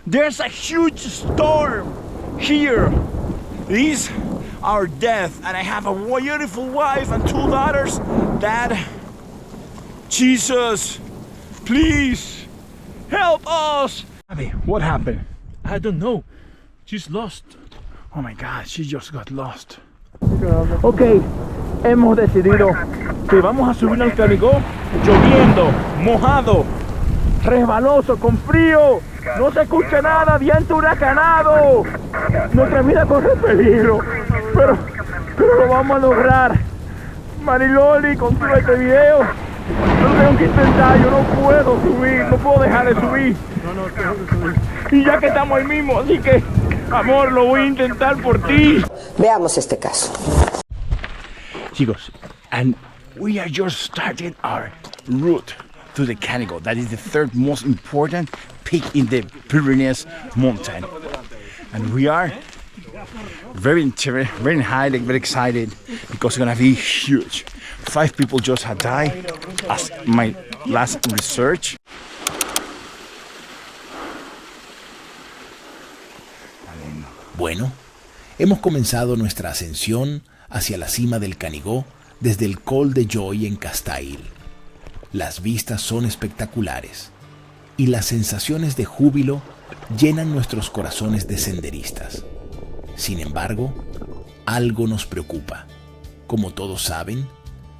There's a huge storm here. This our death, and I have a beautiful wife and 2 daughters. Dad, Jesus, please help us. Abby, what happened? I don't know. She's lost. Oh my God, she just got lost. Ok, hemos decidido que vamos a subir al Canigó lloviendo, mojado, resbaloso, con frío. No se escucha nada, viento huracanado. Nuestra vida corre peligro, pero lo vamos a lograr. Mariloli, consigo este video. Lo tengo que intentar, yo no puedo subir, no puedo dejar de subir. Y ya que estamos ahí mismo, así que, amor, lo voy a intentar por ti. Veamos este caso. Chicos, and we are just starting our route to the Canigó. That is the 3rd most important peak in the Pyrenees mountain. And we are very high, like very excited because it's gonna be huge. 5 people just had died as my last research. Bueno, hemos comenzado nuestra ascensión hacia la cima del Canigó desde el Col de Joy en Castail. Las vistas son espectaculares y las sensaciones de júbilo llenan nuestros corazones de senderistas. Sin embargo, algo nos preocupa. Como todos saben,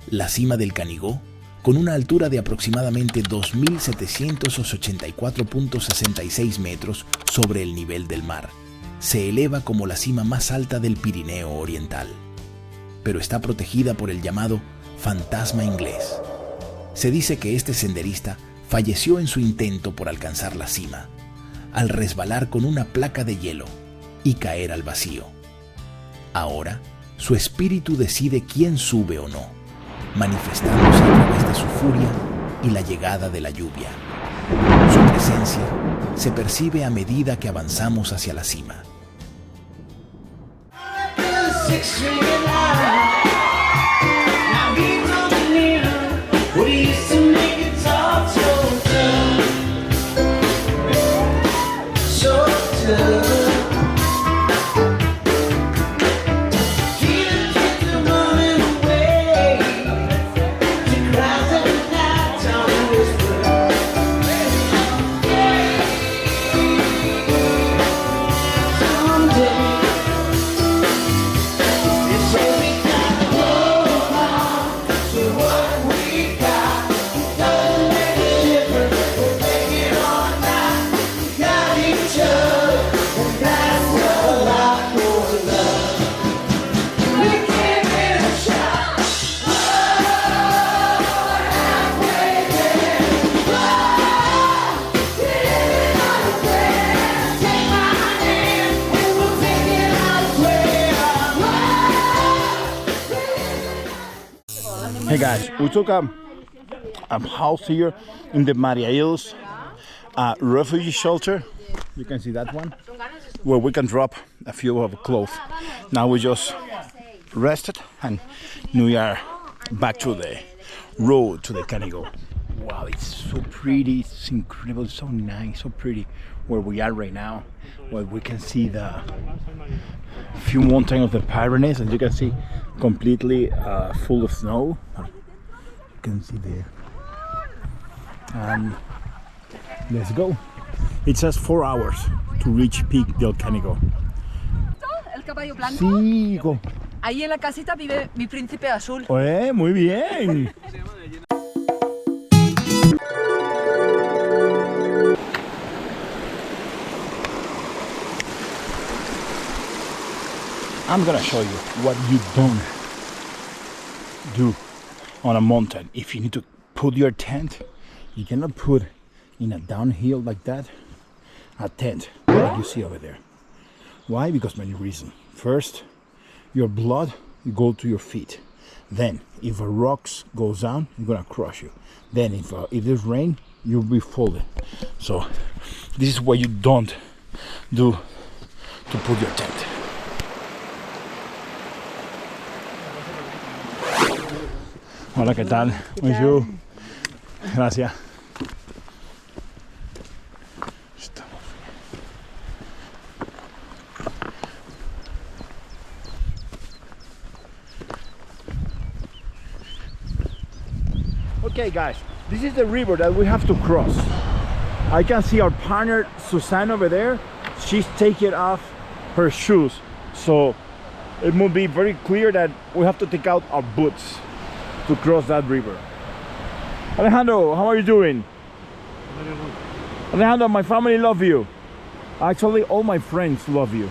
la cima del Canigó, con una altura de aproximadamente 2.784.66 metros sobre el nivel del mar, se eleva como la cima más alta del Pirineo Oriental, pero está protegida por el llamado fantasma inglés. Se dice que este senderista falleció en su intento por alcanzar la cima, al resbalar con una placa de hielo y caer al vacío. Ahora, su espíritu decide quién sube o no, manifestándose a través de su furia y la llegada de la lluvia. Su presencia se percibe a medida que avanzamos hacia la cima. Hey guys, we took a house here in the Maria Hills refugee shelter. You can see that one, where we can drop a few of clothes. Now we just rested and we are back to the road to the Canigó. Wow, it's so pretty, it's incredible, so nice, so pretty where we are right now. Well, we can see the few mountains of the Pyrenees, and you can see completely full of snow. You can see there. And let's go. It says 4 hours to reach Peak del Canigó. El caballo blanco. Sí, go. Ahí en la casita vive mi príncipe azul. Muy bien. I'm gonna show you what you don't do on a mountain. If you need to put your tent, you cannot put in a downhill like that a tent like you see over there. Why? Because many reasons. First, your blood go to your feet. Then, if a rocks goes down, it's gonna crush you. Then, if there's rain, you'll be falling. So, this is what you don't do to put your tent. Hola, ¿qué tal? Bonjour. Gracias. Okay, guys, this is the river that we have to cross. I can see our partner Suzanne over there. She's taking off her shoes, so it will be very clear that we have to take out our boots to cross that river. Alejandro, how are you doing? Very good. Alejandro, my family love you. Actually, all my friends love you.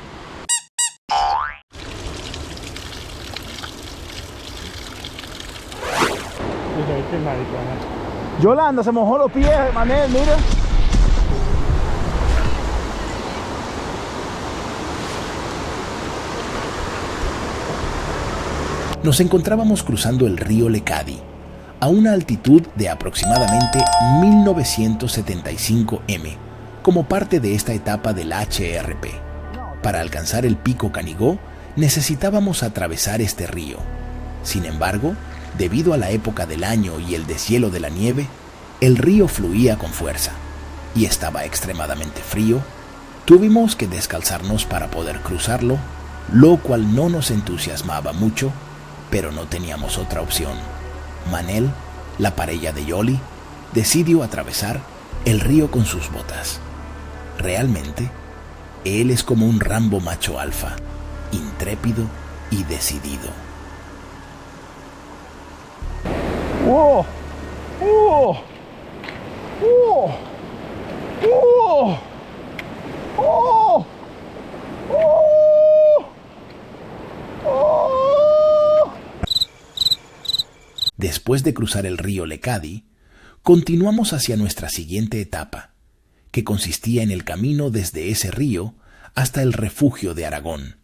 Yolanda, se mojó los pies, Manel, mira. Nos encontrábamos cruzando el río Lecadi, a una altitud de aproximadamente 1975 m, como parte de esta etapa del HRP. Para alcanzar el pico Canigó, necesitábamos atravesar este río. Sin embargo, debido a la época del año y el deshielo de la nieve, el río fluía con fuerza y estaba extremadamente frío. Tuvimos que descalzarnos para poder cruzarlo, lo cual no nos entusiasmaba mucho, pero no teníamos otra opción. Manel, la parella de Yoli, decidió atravesar el río con sus botas. Realmente, él es como un Rambo macho alfa, intrépido y decidido. ¡Wow! ¡Oh! ¡Oh! ¡Oh! ¡Oh! ¡Oh! ¡Oh! Después de cruzar el río Lecadi, continuamos hacia nuestra siguiente etapa, que consistía en el camino desde ese río hasta el refugio de Aragón.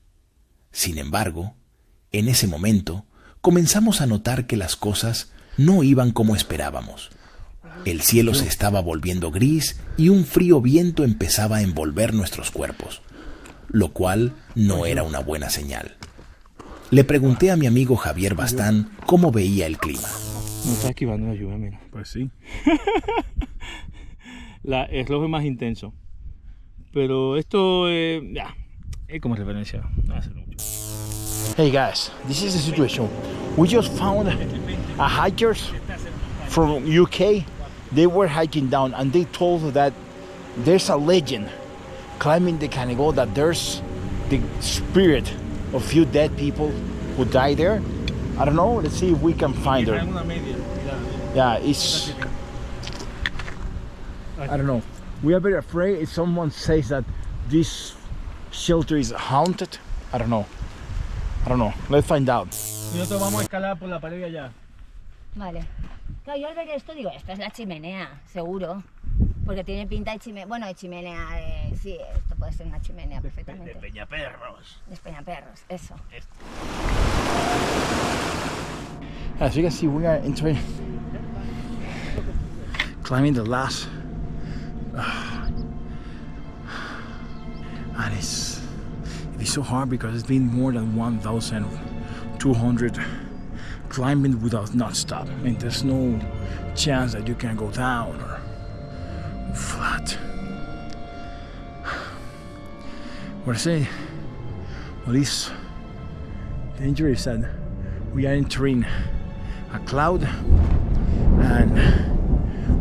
Sin embargo, en ese momento comenzamos a notar que las cosas no iban como esperábamos. El cielo se estaba volviendo gris y un frío viento empezaba a envolver nuestros cuerpos, lo cual no era una buena señal. Le pregunté a mi amigo Javier Bastán cómo veía el clima. No está esquivando la lluvia, mira. Pues sí. El rojo es más intenso. Pero esto ya es como referencia. No hace mucho. Hey guys, this is the situation. We just found a hikers from UK. They were hiking down and they told that there's a legend climbing the Canigó, that there's the spirit of few dead people who died there. I don't know, let's see if we can find her. Yeah, it's... I don't know. We are very afraid if someone says that this shelter is haunted. I don't know. Let's find out. Nosotros vamos a escalar por la pared allá. Vale. Claro, yo al ver esto digo, esto es la chimenea, seguro. Porque tiene pinta de chimenea. Bueno, de chimenea, sí, esto puede ser una chimenea perfectamente. De Peñaperros. De Peñaperros, eso. As you can see, we are entering, climbing the last, and it's so hard because it's been more than 1,200 climbing without not stop. I mean, there's no chance that you can go down or flat. What I say, what is dangerous is that we are entering a cloud and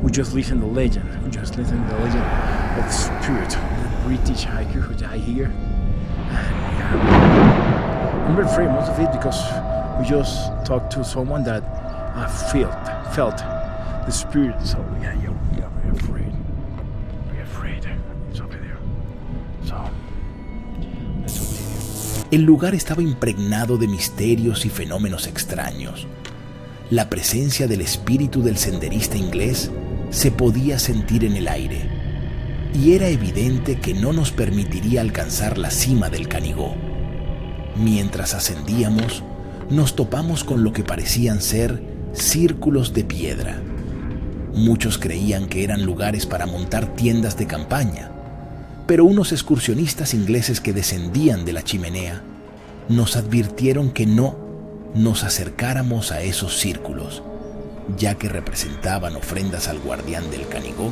we just listen to the legend. We just listen to the legend of the spirit of the British hiker who died here. And I'm very afraid most of it because we just talked to someone that felt the spirit. So yeah, we are very afraid. Very afraid. It's over there. So let's continue. El lugar estaba impregnado de misterios y fenómenos extraños. La presencia del espíritu del senderista inglés se podía sentir en el aire, y era evidente que no nos permitiría alcanzar la cima del Canigó. Mientras ascendíamos, nos topamos con lo que parecían ser círculos de piedra. Muchos creían que eran lugares para montar tiendas de campaña, pero unos excursionistas ingleses que descendían de la chimenea nos advirtieron que no nos acercáramos a esos círculos, ya que representaban ofrendas al guardián del Canigó,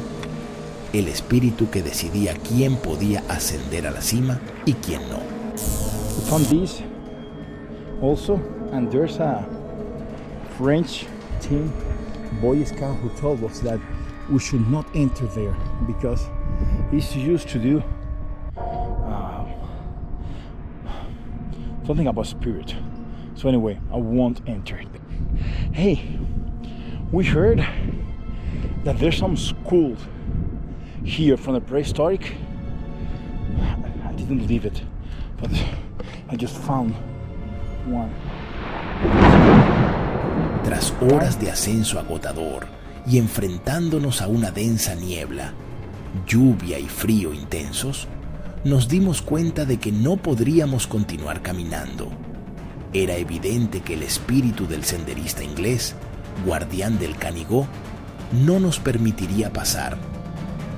el espíritu que decidía quién podía ascender a la cima y quién no. We found these also, and there's a French team Boy Scout who told us that we should not enter there because he's used to do something about spirit. So anyway, I won't enter it. Hey, we heard that there's some schools here from the prehistoric. I didn't believe it, but I just found one. Tras horas de ascenso agotador y enfrentándonos a una densa niebla, lluvia y frío intensos, nos dimos cuenta de que no podríamos continuar caminando. Era evidente que el espíritu del senderista inglés, guardián del Canigó, no nos permitiría pasar,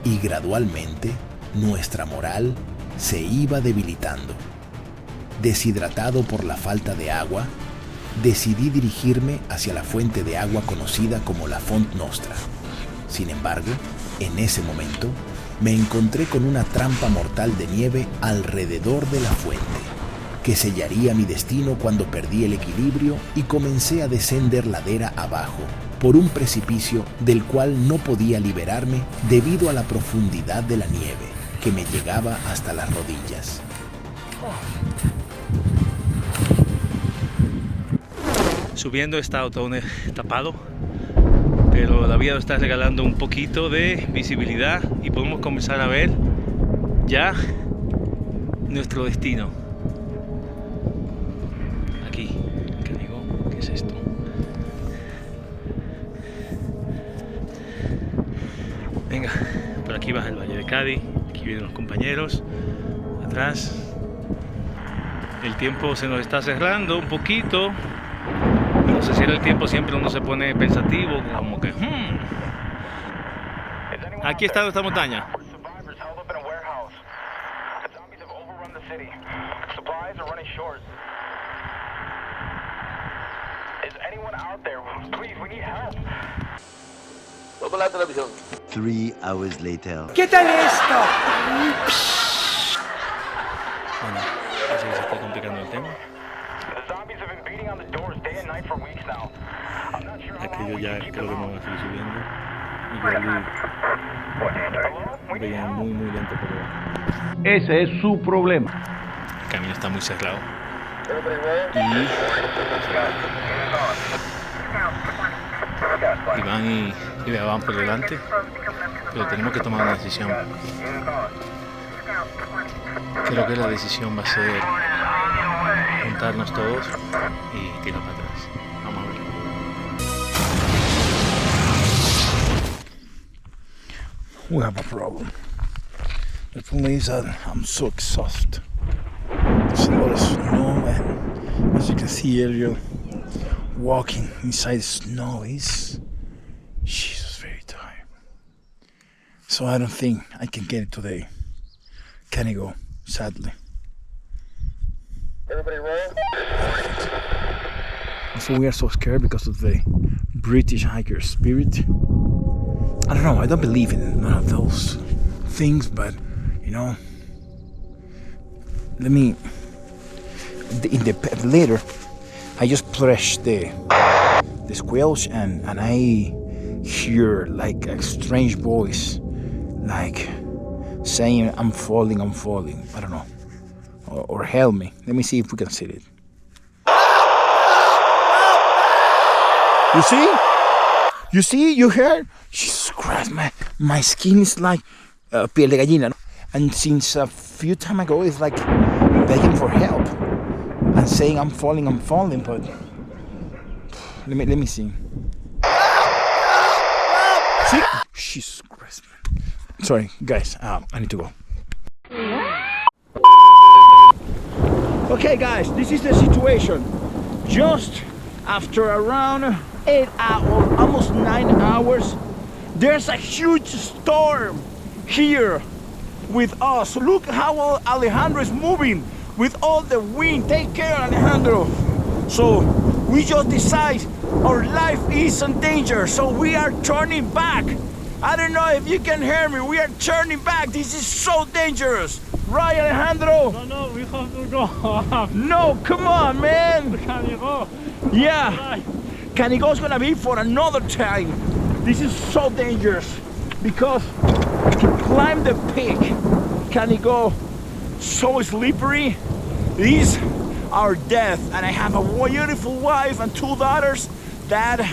y gradualmente nuestra moral se iba debilitando. Deshidratado por la falta de agua, decidí dirigirme hacia la fuente de agua conocida como la Font Nostra. Sin embargo, en ese momento, me encontré con una trampa mortal de nieve alrededor de la fuente, que sellaría mi destino cuando perdí el equilibrio y comencé a descender ladera abajo, por un precipicio del cual no podía liberarme debido a la profundidad de la nieve, que me llegaba hasta las rodillas. Subiendo está todo tapado, pero la vía nos está regalando un poquito de visibilidad y podemos comenzar a ver ya nuestro destino. Aquí, Canigó, ¿qué es esto? Venga, por aquí baja el Valle de Cádiz, aquí vienen los compañeros, atrás. El tiempo se nos está cerrando un poquito. No sé si era el tiempo, siempre uno se pone pensativo, como que aquí está nuestra montaña. Vamos a la televisión. 3 hours later. ¿Qué tal esto? Bueno, así que se está complicando el tema. Aquello ya creo que no va a seguir subiendo. Y veía muy lento por debajo. Ese es su problema. El camino está muy cerrado. Y Iván y Bea van por delante. Pero tenemos que tomar una decisión. Creo que la decisión va a ser juntarnos todos y tirar para atrás. Vamos a ver. We have a problem. The problem is that I'm so exhausted. There's a lot of snow, and as you can see earlier, walking inside the snow is very tired. So I don't think I can get it today. Canigó, sadly. Everybody roll. So we are so scared because of the British hiker spirit. I don't know, I don't believe in none of those things, but you know, later I just press the squelch and I hear like a strange voice, like saying I'm falling. I don't know, or help me. Let me see if we can see it. You see? You heard? Jesus Christ, my skin is like piel de gallina. And since a few time ago, it's like begging for help and saying I'm falling. But let me see. See? Jesus Christ, man. Sorry, guys. I need to go. Okay, guys, this is the situation. Just after around 8 hours, almost 9 hours, there's a huge storm here with us. Look how Alejandro is moving with all the wind. Take care, Alejandro. So we just decide our life is in danger, so we are turning back. I don't know if you can hear me. We are turning back. This is so dangerous. Right, Alejandro? No, we have to go. No, come on, man. Can you go? Yeah. Right. Canigo's gonna be for another time. This is so dangerous because to climb the peak, Canigo, so slippery. These are death, and I have a beautiful wife and 2 daughters. Dad,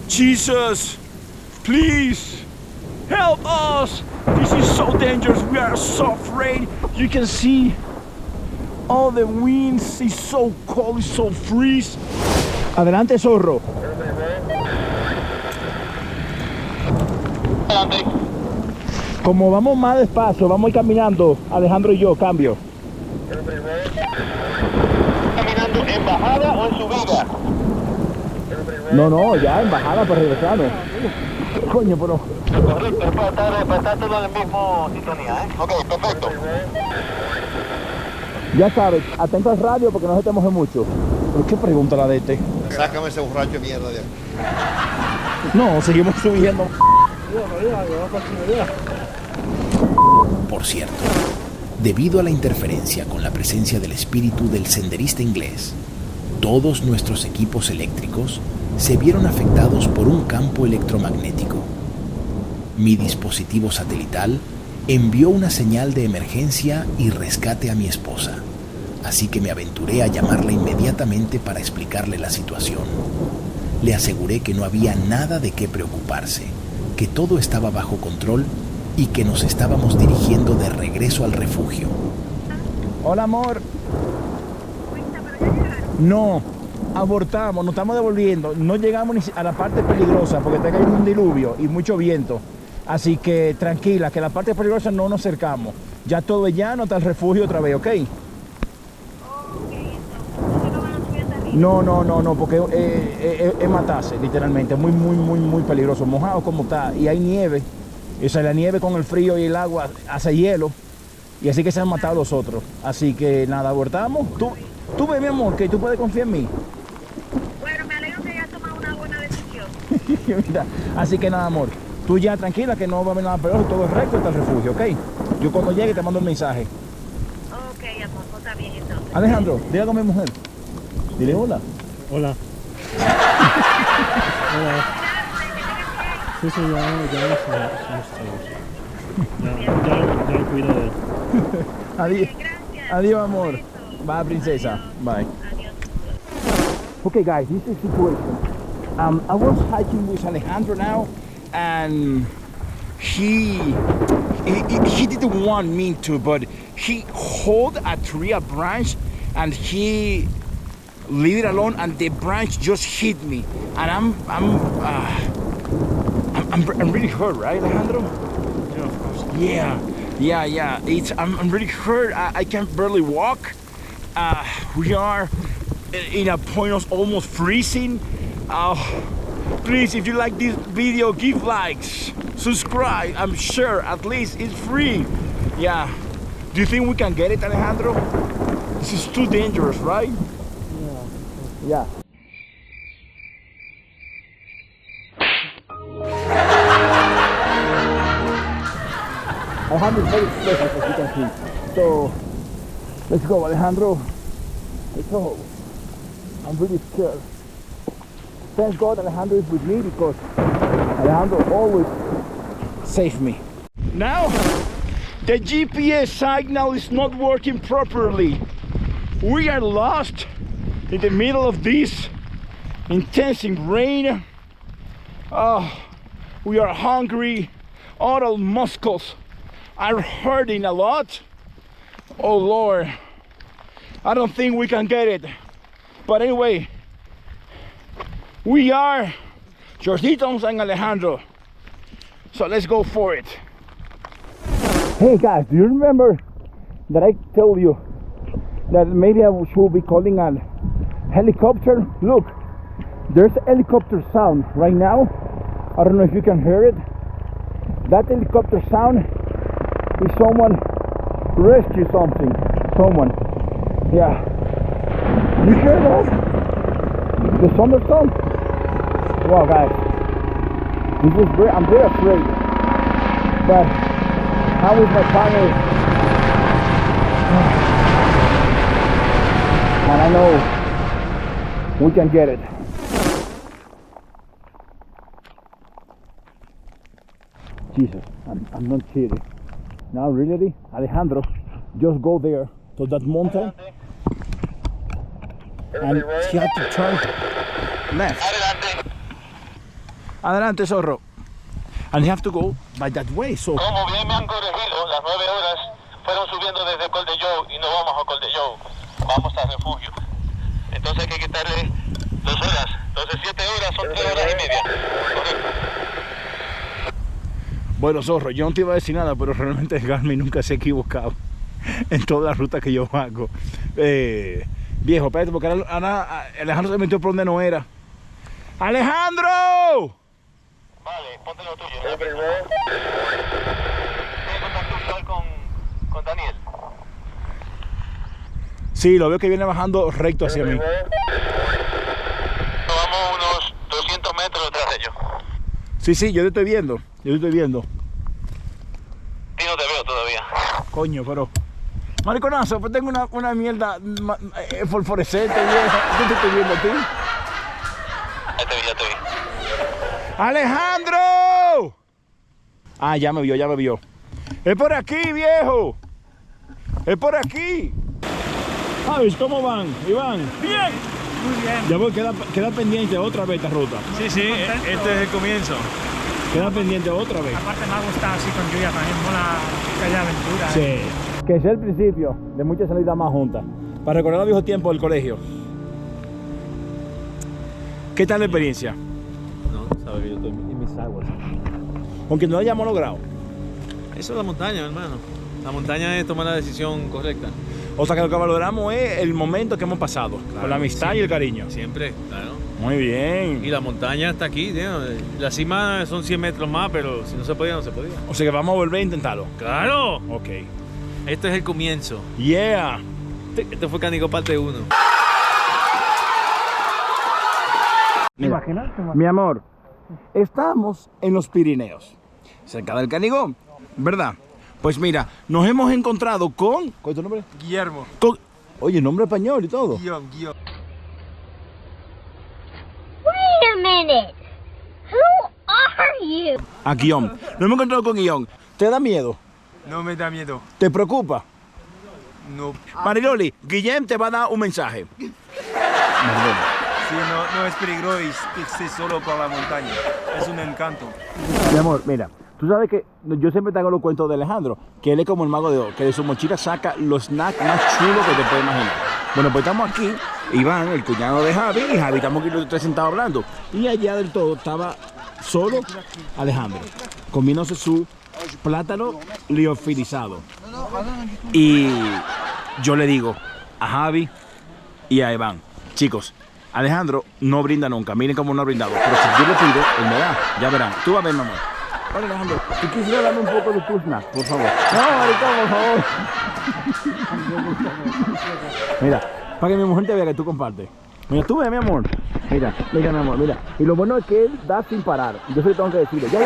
Jesus, please help us. This is so dangerous. We are so afraid. You can see all the winds. It's so cold, it's so freeze. Adelante, zorro. Como vamos más despacio, vamos a ir caminando, Alejandro y yo, cambio. ¿Caminando en bajada o en subida? No, ya en bajada para regresarnos. Coño, pero... Correcto, para estar todo en la misma sintonía, ¿eh? Ok, perfecto. Ya sabes, atento al radio porque no se te moje mucho. ¿Pero qué pregunta la de este? Sácame ese borracho de mierda de aquí. No, seguimos subiendo. Por cierto, debido a la interferencia con la presencia del espíritu del senderista inglés, todos nuestros equipos eléctricos se vieron afectados por un campo electromagnético. Mi dispositivo satelital envió una señal de emergencia y rescate a mi esposa, así que me aventuré a llamarla inmediatamente para explicarle la situación. Le aseguré que no había nada de qué preocuparse, que todo estaba bajo control y que nos estábamos dirigiendo de regreso al refugio. Hola, amor. No, abortamos, nos estamos devolviendo. No llegamos ni a la parte peligrosa porque está cayendo un diluvio y mucho viento. Así que tranquila, que la parte peligrosa no nos acercamos. Ya todo es llano, hasta el refugio otra vez, ¿ok? No, porque es matarse, literalmente. Muy peligroso. Mojado como está. Y hay nieve. O sea, la nieve con el frío y el agua hace hielo. Y así que se han matado los otros. Así que nada, abortamos. Tú ves, mi amor, que tú puedes confiar en mí. Bueno, me alegro que hayas tomado una buena decisión. Mira, así que nada, amor. Tú ya tranquila que no va a haber nada peor. Todo es recto hasta el refugio, ¿ok? Yo cuando llegue te mando el mensaje. Ok, amor, pues está bien entonces. Alejandro, dile con mi mujer. Dile hola. Hola. Hola. Sí, ya lo cuido de él. Adiós. Gracias. Adiós, amor. Bye, princesa. Bye. Okay, guys, this is the situation. I was hiking with Alejandro now, and he didn't want me to, but he hold a tree, a branch, and he leave it alone, and the branch just hit me, and I'm really hurt, right, Alejandro? Yeah, of course. Yeah. I'm really hurt. I can barely walk. We are in a point of almost freezing. Please, if you like this video, give likes, subscribe. I'm sure at least it's free. Yeah. Do you think we can get it, Alejandro? This is too dangerous, right? Yeah. Alejandro is very expensive, as you can see. So, let's go, Alejandro. Let's go. I'm really scared. Thank God Alejandro is with me because Alejandro always saves me. Now, the GPS signal is not working properly. We are lost in the middle of this intense rain. We are hungry. All our muscles are hurting a lot. Oh Lord, I don't think we can get it. But anyway, we are Jorditos and Alejandro. So let's go for it. Hey guys, do you remember that I told you that maybe I should be calling a helicopter? Look, there's a helicopter sound right now. I don't know if you can hear it. That helicopter sound is someone rescue something. Someone. Yeah. You hear that? The thunderstorm? Wow, guys. I'm very afraid. But how is my family? And I know we can get it. Jesus, I'm not kidding. Now really, Alejandro, just go there to that mountain and he had to turn left. Adelante, zorro. And you have to go by that way, so... Como bien me han corregido, las 9 horas fueron subiendo desde Col de Joe y no vamos a Col de Joe, vamos al refugio. Entonces hay que quitarle 2 horas, entonces 7 horas son 3 horas y media. Correcto. Bueno, zorro, yo no te iba a decir nada, pero realmente Garmin nunca se ha equivocado en toda la ruta que yo hago. Viejo, espérate, porque ahora Alejandro se metió por donde no era. ¡Alejandro! Vale, ponte lo tuyo. ¿Tienes contacto visual con Daniel? Sí, lo veo que viene bajando recto hacia mí. Vamos unos 200 metros detrás de ellos. Sí, yo te estoy viendo. Y no te veo todavía. Coño, pero... Mariconazo, pues tengo una mierda fosforescente, vieja. Yo te estoy viendo a ti. Ya te vi. ¡Alejandro! Ah, ya me vio. ¡Es por aquí, viejo! ¡Es por aquí! Javis, ¿cómo van? Iván. ¡Bien! Muy bien. Ya voy, queda pendiente otra vez esta ruta. Sí, este es el comienzo. Queda pendiente otra vez. Aparte me ha gustado así con lluvia también, mola que haya aventura. Sí. Que es el principio de muchas salidas más juntas. Para recordar los viejos tiempos del colegio. ¿Qué tal la experiencia? No, sabes que yo estoy en mis aguas. Aunque no lo hayamos logrado. Eso es la montaña, hermano. La montaña es tomar la decisión correcta. O sea que lo que valoramos es el momento que hemos pasado. Claro, con la amistad siempre, y el cariño. Siempre, claro. Muy bien. Y la montaña está aquí, tío. La cima son 100 metros más, pero si no se podía, no se podía. O sea que vamos a volver a intentarlo. ¡Claro! Ok. Este es el comienzo. Yeah. Este fue Cánico parte 1. Mira, mi amor, estamos en los Pirineos, cerca del Canigó, ¿verdad? Pues mira, nos hemos encontrado con... ¿Cuál es tu nombre? Guillermo. Oye, nombre español y todo. Guillaume. Wait a minute. Who are you? A Guillaume. Nos hemos encontrado con Guillaume. ¿Te da miedo? No me da miedo. ¿Te preocupa? No. Mariloli, Guillem te va a dar un mensaje. Mariloli. Sí, no es peligroso irse solo por la montaña. Es un encanto. Mi amor, mira, tú sabes que yo siempre te hago los cuentos de Alejandro, que él es como el mago de Oz, que de su mochila saca los snacks más chulos que te puedes imaginar. Bueno, pues estamos aquí, Iván, el cuñado de Javi, y Javi, estamos aquí los tres sentados hablando. Y allá del todo estaba solo Alejandro, comiéndose su plátano liofilizado. Y yo le digo a Javi y a Iván, chicos, Alejandro no brinda nunca, miren cómo no ha brindado, pero si yo le pido, él me da, ya verán. Tú vas a ver, mi amor. Vale, Alejandro, ¿tú quisieras darme un poco de tu snack, por favor? No, maricón, por favor. Mira, para que mi mujer te vea que tú compartes. Mira, tú ve, mi amor. Mira, mi amor, mira. Y lo bueno es que él da sin parar. Yo solo tengo que decirle, ya.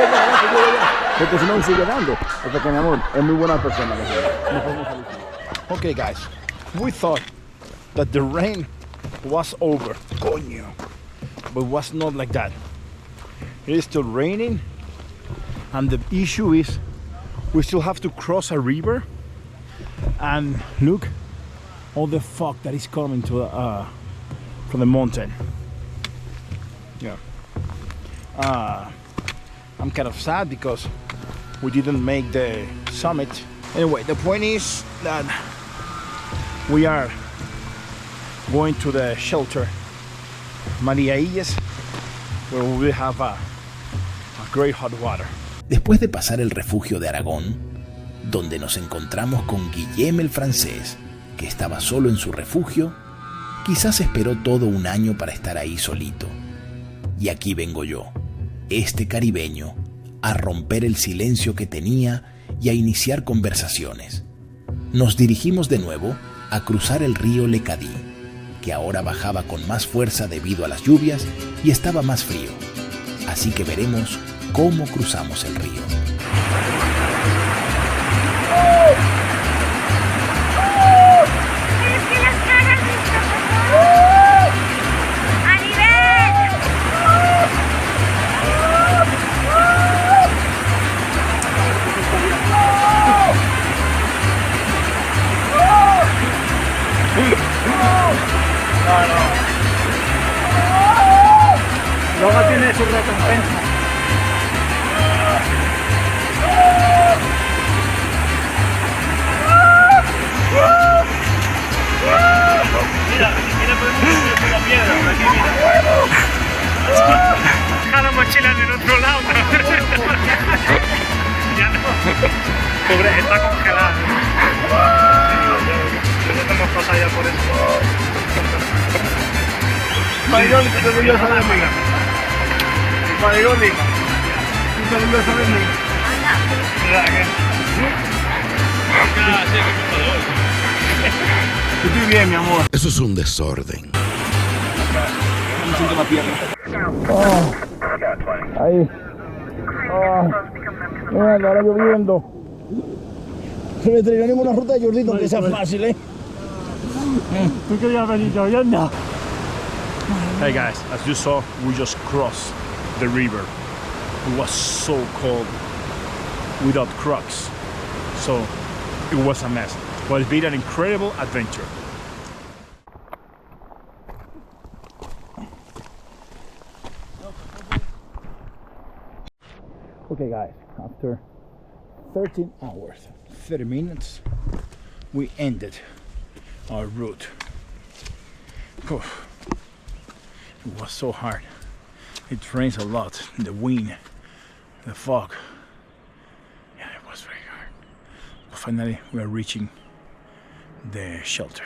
Porque si no, él sigue dando. O sea que, mi amor, es muy buena persona. Okay, guys, we thought that the rain was over. Coño. But it was not like that. It is still raining. And the issue is we still have to cross a river. And look, all the fog that is coming to from the mountain. Yeah. I'm kind of sad because we didn't make the summit. Anyway, the point is that we are going to the shelter María Illes, where we will have a great hot water. Después de pasar el refugio de Aragón, donde nos encontramos con Guillem el francés, que estaba solo en su refugio, quizás esperó todo un año para estar ahí solito. Y aquí vengo yo, este caribeño, a romper el silencio que tenía y a iniciar conversaciones. Nos dirigimos de nuevo a cruzar el río Lecadí, que ahora bajaba con más fuerza debido a las lluvias y estaba más frío. Así que veremos cómo cruzamos el río. tiene su recompensa. Mira, si quieres podemos subir la piedra por aquí, mira. Deja la mochila en el otro lado. Ya no. Pobre, está congelado. No hemos pasado ya por eso. Marigoli, estoy orgulloso de mí. Marigoli, estoy orgulloso de mí. Estoy bien, mi amor. Eso es un desorden. Me siento la pierna. Ahí. Mira, ahora lloviendo. Se me traerán una ruta de Jordito que sea fácil, ¿eh? ¿Tú querías venir lloviendo? Hey guys, as you saw, we just crossed the river. It was so cold without Crocs, so it was a mess. But it's been an incredible adventure. Okay guys, after 13 hours, 30 minutes, we ended our route. It was so hard. It rains a lot, the wind, the fog. Yeah, it was very hard. But finally, we are reaching the shelter.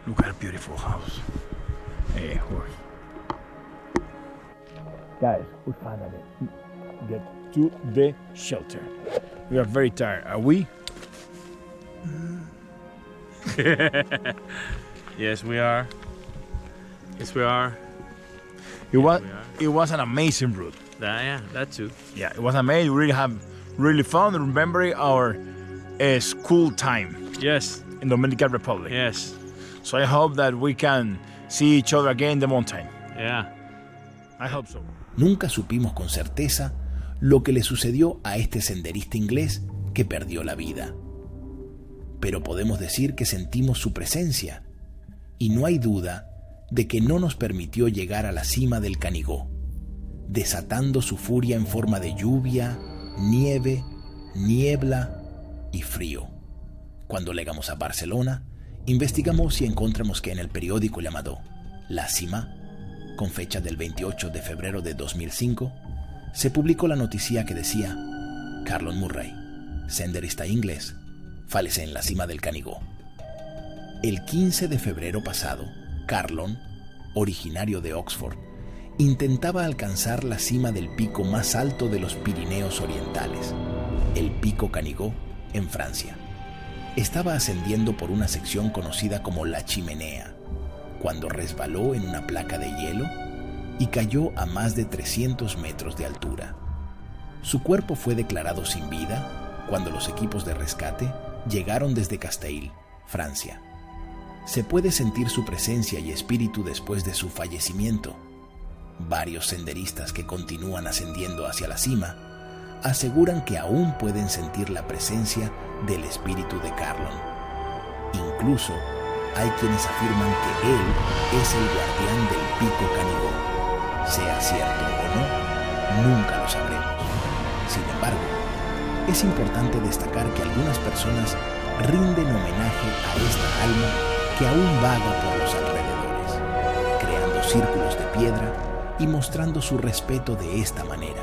Look at a beautiful house. Hey, guys, we finally get to the shelter. We are very tired. Are we? Yes, we are. Yes, we are. It was an amazing route. Yeah, that too. Yeah, it was amazing. We really have really fun remembering our school time. Yes. In Dominican Republic. Yes. So I hope that we can see each other again in the mountain. Yeah. I hope so. Nunca supimos con certeza lo que le sucedió a este senderista inglés que perdió la vida. Pero podemos decir que sentimos su presencia y no hay duda de que no nos permitió llegar a la cima del Canigó, desatando su furia en forma de lluvia, nieve, niebla y frío. Cuando llegamos a Barcelona, investigamos y encontramos que en el periódico llamado La Cima, con fecha del 28 de febrero de 2005, se publicó la noticia que decía: Carlon Murray, senderista inglés, fallece en la cima del Canigó. El 15 de febrero pasado, Carlon, originario de Oxford, intentaba alcanzar la cima del pico más alto de los Pirineos Orientales, el Pico Canigó, en Francia. Estaba ascendiendo por una sección conocida como La Chimenea, cuando resbaló en una placa de hielo y cayó a más de 300 metros de altura. Su cuerpo fue declarado sin vida cuando los equipos de rescate llegaron desde Castell, Francia. Se puede sentir su presencia y espíritu después de su fallecimiento. Varios senderistas que continúan ascendiendo hacia la cima aseguran que aún pueden sentir la presencia del espíritu de Carlon. Incluso hay quienes afirman que él es el guardián del Pico Canigó. Sea cierto o no, nunca lo sabremos. Sin embargo, es importante destacar que algunas personas rinden homenaje a esta alma que aún vaga por los alrededores, creando círculos de piedra y mostrando su respeto de esta manera.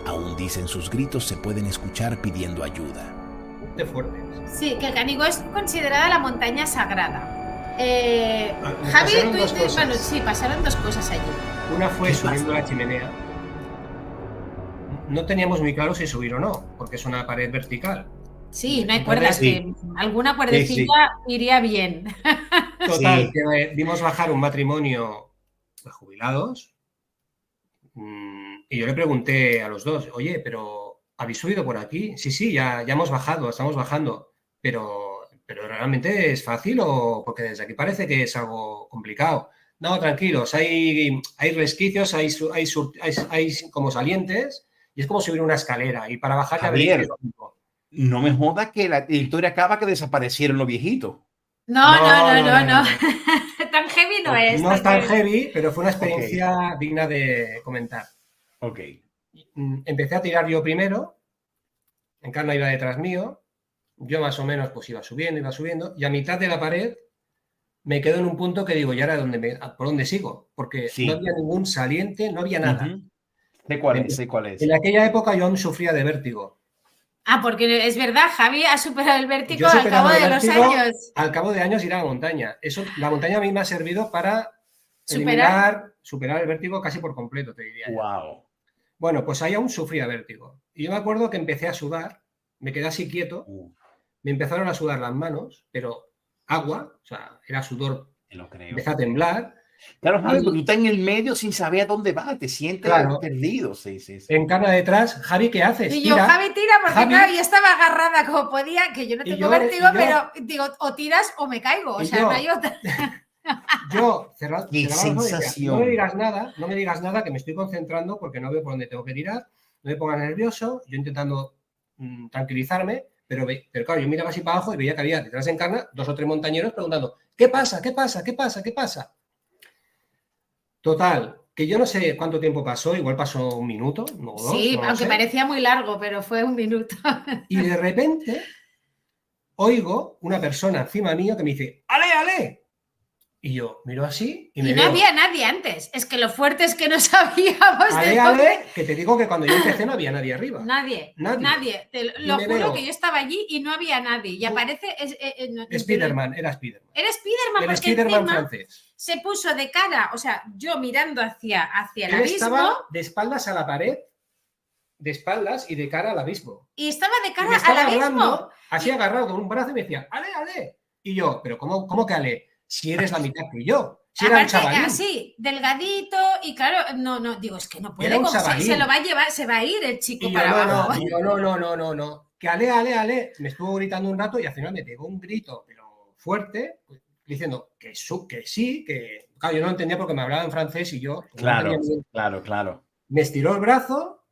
Aún dicen sus gritos se pueden escuchar pidiendo ayuda. De fuertes. Sí, que el Canigó es considerada la montaña sagrada. Javi, tú dices, bueno, sí, pasaron dos cosas allí. Una fue subiendo la chimenea. No teníamos muy claro si subir o no, porque es una pared vertical. Sí, no hay cuerdas, Sí. que alguna cuerdecilla iría bien. Total, que vimos bajar un matrimonio de jubilados y yo le pregunté a los dos, oye, pero ¿habéis subido por aquí? Sí, ya hemos bajado, estamos bajando, pero ¿realmente es fácil o...? Porque desde aquí parece que es algo complicado. No, tranquilos, hay resquicios, hay como salientes y es como subir una escalera y para bajar... Javier, no me jodas que la historia acaba que desaparecieron los viejitos. No. tan heavy no es. No es tan heavy, pero fue una experiencia digna de comentar. Ok. Empecé a tirar yo primero, Encarna iba detrás mío, yo más o menos pues iba subiendo, y a mitad de la pared me quedo en un punto que digo, ¿y ahora por dónde sigo? Porque no había ningún saliente, no había nada. Sé cuál es. En aquella época yo aún sufría de vértigo. Ah, porque es verdad, Javi ha superado el vértigo al cabo de los años. Al cabo de años ir a la montaña. La montaña a mí me ha servido para superar el vértigo casi por completo, te diría. Wow. Bueno, pues ahí aún sufría vértigo. Y yo me acuerdo que empecé a sudar, me quedé así quieto, me empezaron a sudar las manos, pero agua, o sea, era sudor, empecé a temblar. Claro, Javi, porque tú estás en el medio sin saber a dónde vas, te sientes perdido. Sí. Encarna detrás, Javi, ¿qué haces? Y yo, Javi, tira, porque claro, yo estaba agarrada como podía, que yo no tengo vértigo, pero digo, o tiras o me caigo, o sea, no hay otra. Yo, cerraba qué sensación. No me digas nada, que me estoy concentrando porque no veo por dónde tengo que tirar, no me pongas nervioso, yo intentando tranquilizarme, pero claro, yo miraba así para abajo y veía que había detrás de Encarna 2 o 3 montañeros preguntando, ¿qué pasa? Total, que yo no sé cuánto tiempo pasó, igual pasó 1 minuto, no 2. Sí, no aunque parecía muy largo, pero fue 1 minuto. Y de repente oigo una persona encima mío que me dice, ¡Ale, ale! Y yo miro así y no había nadie antes. Es que lo fuerte es que no sabíamos. Ale, que te digo que cuando yo empecé no había nadie arriba. Nadie. Lo juro que yo estaba allí y no había nadie. Y aparece... Spiderman. Era Spiderman, porque Spiderman francés. Se puso de cara, o sea, yo mirando hacia el abismo. Estaba de espaldas a la pared, de espaldas y de cara al abismo. Y estaba de cara al abismo. Así agarrado con un brazo y me decía, ¡ale, ale! Y yo, ¿pero cómo que ale? Si eres la mitad que yo. Si era un chavalín. Así, delgadito, y claro, no, digo, es que no puede, se lo va a llevar, se va a ir el chico para abajo. No, que ale, me estuvo gritando un rato y al final me pegó un grito, pero fuerte, diciendo que sí, que... Claro, yo no entendía porque me hablaba en francés y yo... Claro. Me estiró el brazo.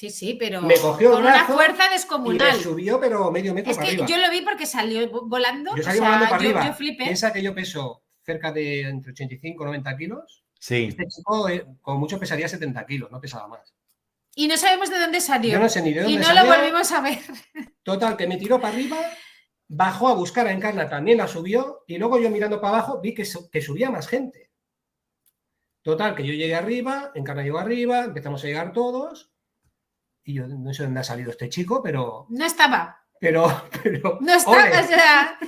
Sí, pero me cogió con una fuerza descomunal. Y me subió, pero medio metro para arriba. Yo lo vi porque salió volando. Yo salí volando para arriba. Yo flipé. Piensa que yo peso cerca de entre 85 y 90 kilos. Sí. Este chico, como mucho, pesaría 70 kilos, no pesaba más. Y no sabemos de dónde salió. Yo no sé ni de dónde salió. Y no lo volvimos a ver. Total, que me tiró para arriba, bajó a buscar a Encarna, también la subió, y luego yo mirando para abajo vi que subía más gente. Total, que yo llegué arriba, Encarna llegó arriba, empezamos a llegar todos. Y yo no sé dónde ha salido este chico, pero... No estaba. Pero no estaba, o sea...